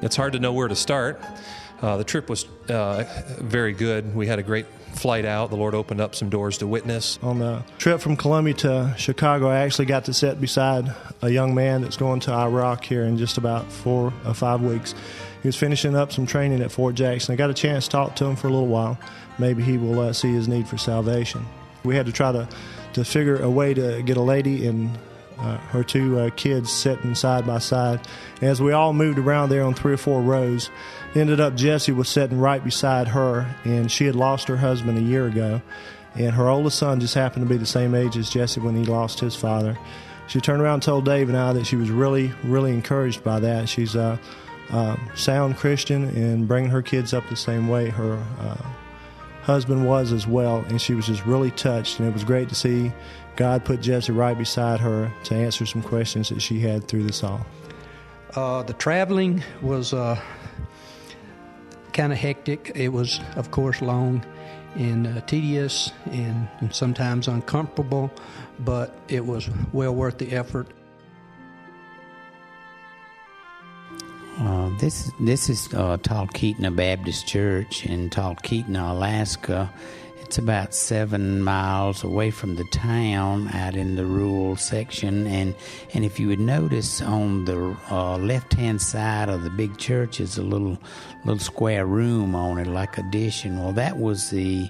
It's hard to know where to start. The trip was very good. We had a great flight out. The Lord opened up some doors to witness. On the trip from Columbia to Chicago, I actually got to sit beside a young man that's going to Iraq here in just about 4 or 5 weeks. He was finishing up some training at Fort Jackson. I got a chance to talk to him for a little while. Maybe he will see his need for salvation. We had to try to figure a way to get a lady and her 2 kids sitting side by side. As we all moved around there on 3 or 4 rows, ended up Jessie was sitting right beside her, and she had lost her husband a year ago. And her oldest son just happened to be the same age as Jessie when he lost his father. She turned around and told Dave and I that she was really, really encouraged by that. She's a sound Christian and bringing her kids up the same way her husband was as well, and she was just really touched, and it was great to see God put Jessie right beside her to answer some questions that she had through this all. The traveling was kind of hectic. It was, of course, long and tedious and sometimes uncomfortable, but it was well worth the effort. This is Talkeetna Baptist Church in Talkeetna, Alaska. It's about 7 miles away from the town, out in the rural section. And if you would notice, on the left-hand side of the big church is a little square room on it, like addition. Well, that was the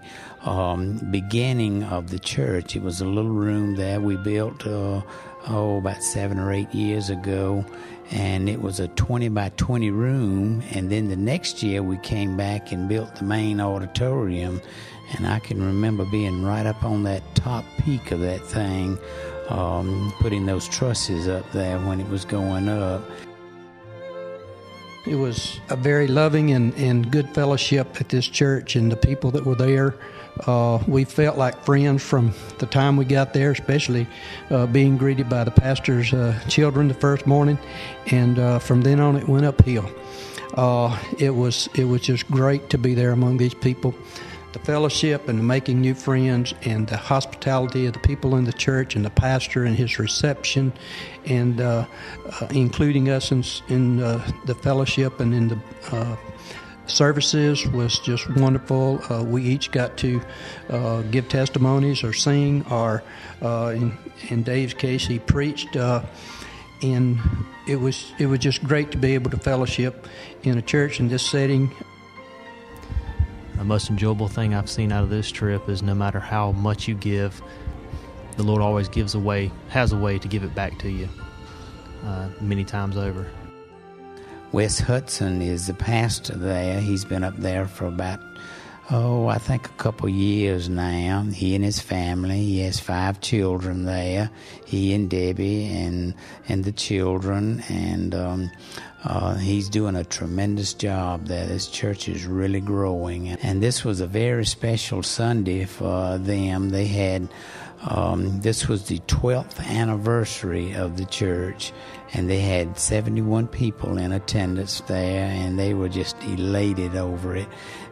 beginning of the church. It was a little room there we built about 7 or 8 years ago. And it was a 20 by 20 room, and then the next year we came back and built the main auditorium, and I can remember being right up on that top peak of that thing, putting those trusses up there when it was going up. It was a very loving and good fellowship at this church, and the people that were there, we felt like friends from the time we got there, especially being greeted by the pastor's children the first morning, and from then on it went uphill. It was just great to be there among these people. The fellowship and the making new friends and the hospitality of the people in the church and the pastor and his reception and including us in the fellowship and in the services was just wonderful. We each got to give testimonies or sing, or in Dave's case, he preached. And it was just great to be able to fellowship in a church in this setting. The most enjoyable thing I've seen out of this trip is no matter how much you give, the Lord always has a way to give it back to you many times over. Wes Hudson is the pastor there. He's been up there for about, I think a couple years now. He and his family. He has 5 children there. He and Debbie and the children, and he's doing a tremendous job there. This church is really growing, and this was a very special Sunday for them. They had this was the 12th anniversary of the church, and they had 71 people in attendance there, and they were just elated over it.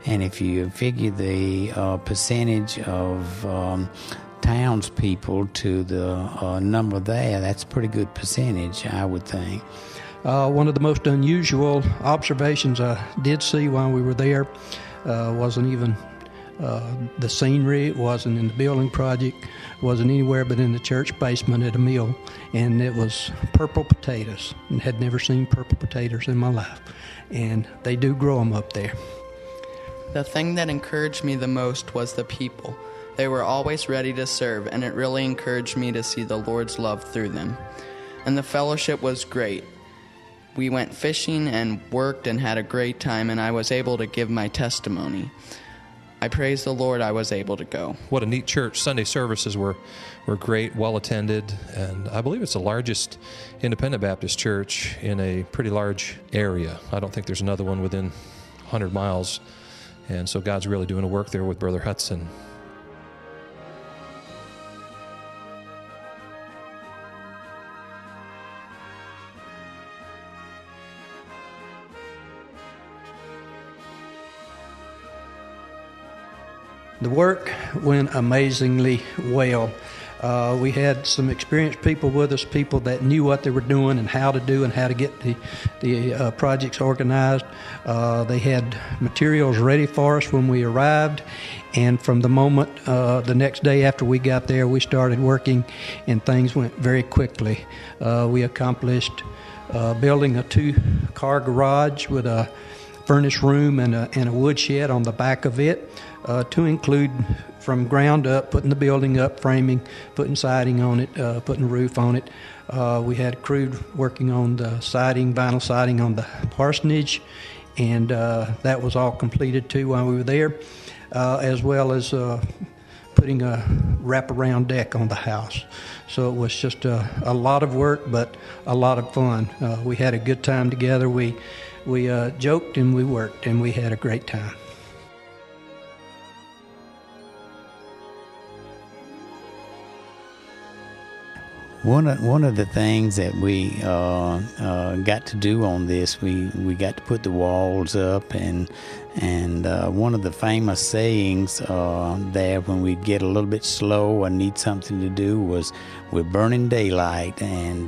And if you figure the percentage of townspeople to the number there, that's a pretty good percentage, I would think. One of the most unusual observations I did see while we were there wasn't even the scenery. It wasn't in the building project. It wasn't anywhere but in the church basement at a mill. And it was purple potatoes. And had never seen purple potatoes in my life. And they do grow them up there. The thing that encouraged me the most was the people. They were always ready to serve, and it really encouraged me to see the Lord's love through them. And the fellowship was great. We went fishing and worked and had a great time, and I was able to give my testimony. I praise the Lord I was able to go. What a neat church. Sunday services were great, well attended, and I believe it's the largest independent Baptist church in a pretty large area. I don't think there's another one within 100 miles, and so God's really doing a work there with Brother Hudson. The work went amazingly well. We had some experienced people with us, people that knew what they were doing and how to do and how to get the projects organized. They had materials ready for us when we arrived, and from the moment the next day after we got there, we started working, and things went very quickly. We accomplished building a 2-car garage with a furnace room and a woodshed on the back of it, to include from ground up, putting the building up, framing, putting siding on it, putting a roof on it. We had a crew working on the siding, vinyl siding on the parsonage, and that was all completed too while we were there, as well as putting a wraparound deck on the house. So it was just a lot of work, but a lot of fun. We had a good time together. We joked and we worked, and we had a great time. One of the things that we got to do on this, we got to put the walls up, and one of the famous sayings there when we'd get a little bit slow or need something to do was, "We're burning daylight," and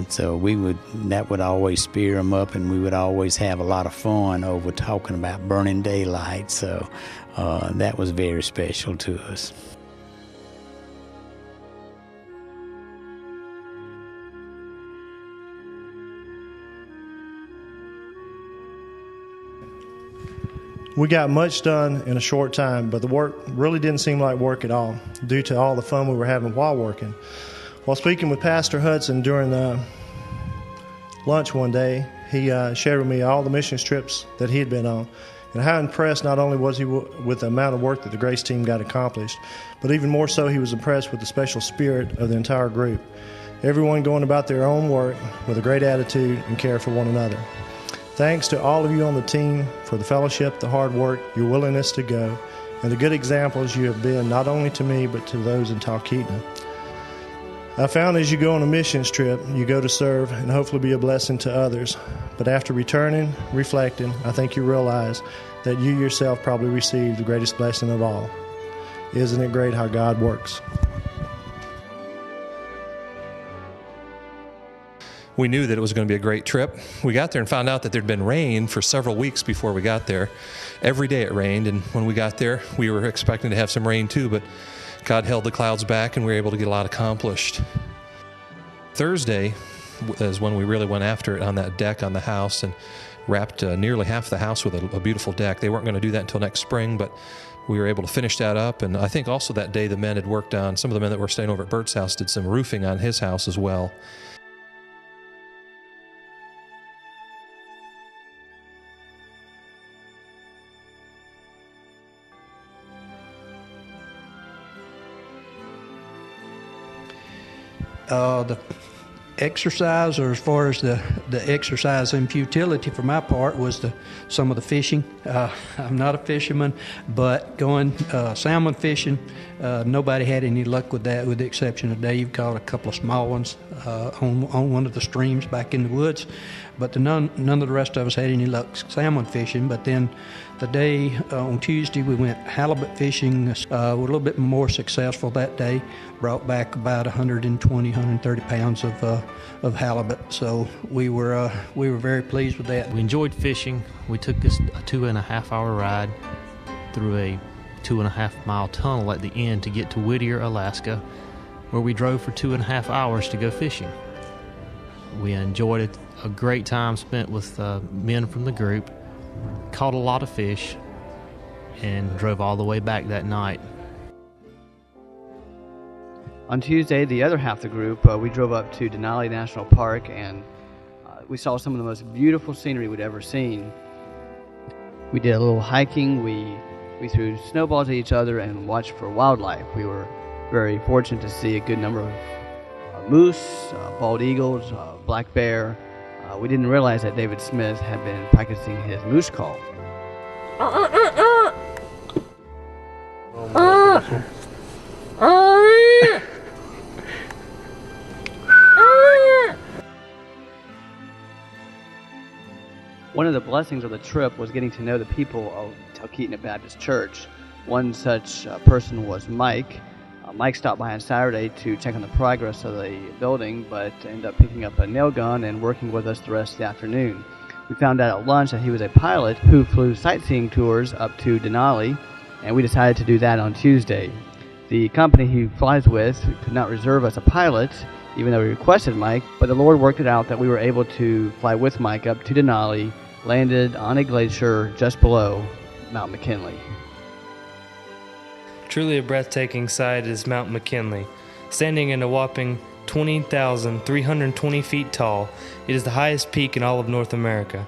so that would always spear them up, and we would always have a lot of fun over talking about burning daylight. So that was very special to us. We got much done in a short time, but the work really didn't seem like work at all due to all the fun we were having while working. While speaking with Pastor Hudson during lunch one day, he shared with me all the mission trips that he had been on, and how impressed not only was he with the amount of work that the Grace team got accomplished, but even more so he was impressed with the special spirit of the entire group. Everyone going about their own work with a great attitude and care for one another. Thanks to all of you on the team for the fellowship, the hard work, your willingness to go, and the good examples you have been not only to me but to those in Talkeetna. I found as you go on a missions trip, you go to serve and hopefully be a blessing to others. But after returning, reflecting, I think you realize that you yourself probably received the greatest blessing of all. Isn't it great how God works? We knew that it was going to be a great trip. We got there and found out that there'd been rain for several weeks before we got there. Every day it rained, and when we got there, we were expecting to have some rain too, but God held the clouds back and we were able to get a lot accomplished. Thursday is when we really went after it on that deck on the house and wrapped nearly half the house with a beautiful deck. They weren't going to do that until next spring, but we were able to finish that up. And I think also that day the men had worked on, some of the men that were staying over at Bert's house did some roofing on his house as well. The exercise, or as far as the exercise and futility for my part, was some of the fishing. I'm not a fisherman, but going salmon fishing, nobody had any luck with that, with the exception of Dave. Caught a couple of small ones on one of the streams back in the woods, but none of the rest of us had any luck salmon fishing. But then the day on Tuesday we went halibut fishing. We're a little bit more successful that day. Brought back about 120, 130 pounds of halibut. So we were very pleased with that. We enjoyed fishing. We took this a 2.5-hour ride through a 2.5-mile tunnel at the end to get to Whittier, Alaska, where we drove for 2.5 hours to go fishing. We enjoyed it. A great time spent with men from the group. Caught a lot of fish and drove all the way back that night. On Tuesday, the other half of the group, we drove up to Denali National Park, and we saw some of the most beautiful scenery we'd ever seen. We did a little hiking. We threw snowballs at each other and watched for wildlife. We were very fortunate to see a good number of moose, bald eagles, black bear. We didn't realize that David Smith had been practicing his moose call. One of the blessings of the trip was getting to know the people of Talkeetna Baptist Church. One such person was Mike. Mike stopped by on Saturday to check on the progress of the building, but ended up picking up a nail gun and working with us the rest of the afternoon. We found out at lunch that he was a pilot who flew sightseeing tours up to Denali, and we decided to do that on Tuesday. The company he flies with could not reserve us a pilot, even though we requested Mike, but the Lord worked it out that we were able to fly with Mike up to Denali, landed on a glacier just below Mount McKinley. Truly a breathtaking sight is Mount McKinley. Standing in a whopping 20,320 feet tall, it is the highest peak in all of North America.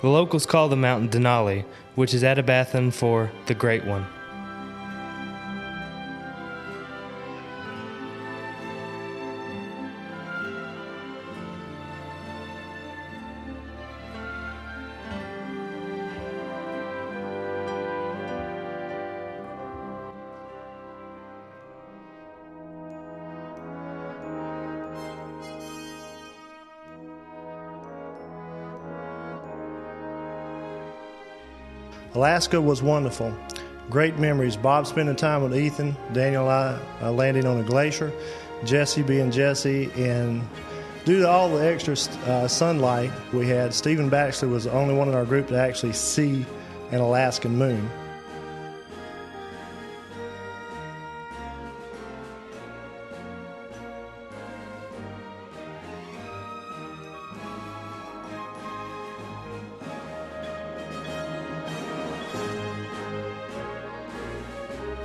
The locals call the mountain Denali, which is Athabascan for the Great One. Alaska was wonderful. Great memories. Bob spending time with Ethan, Daniel and I landing on a glacier, Jesse being Jesse, and due to all the extra sunlight we had, Stephen Baxter was the only one in our group to actually see an Alaskan moon.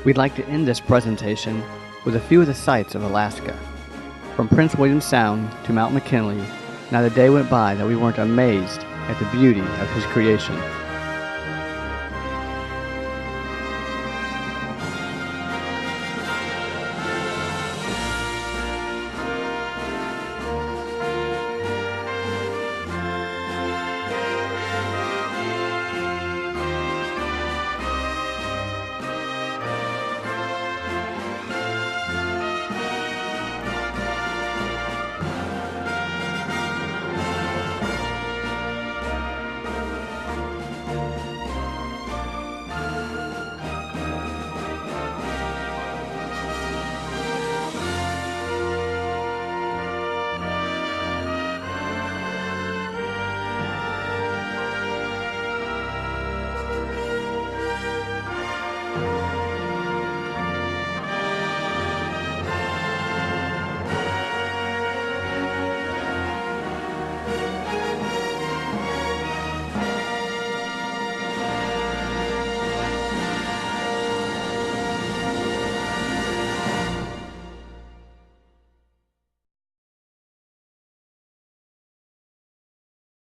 We'd like to end this presentation with a few of the sights of Alaska. From Prince William Sound to Mount McKinley, not a day went by that we weren't amazed at the beauty of his creation.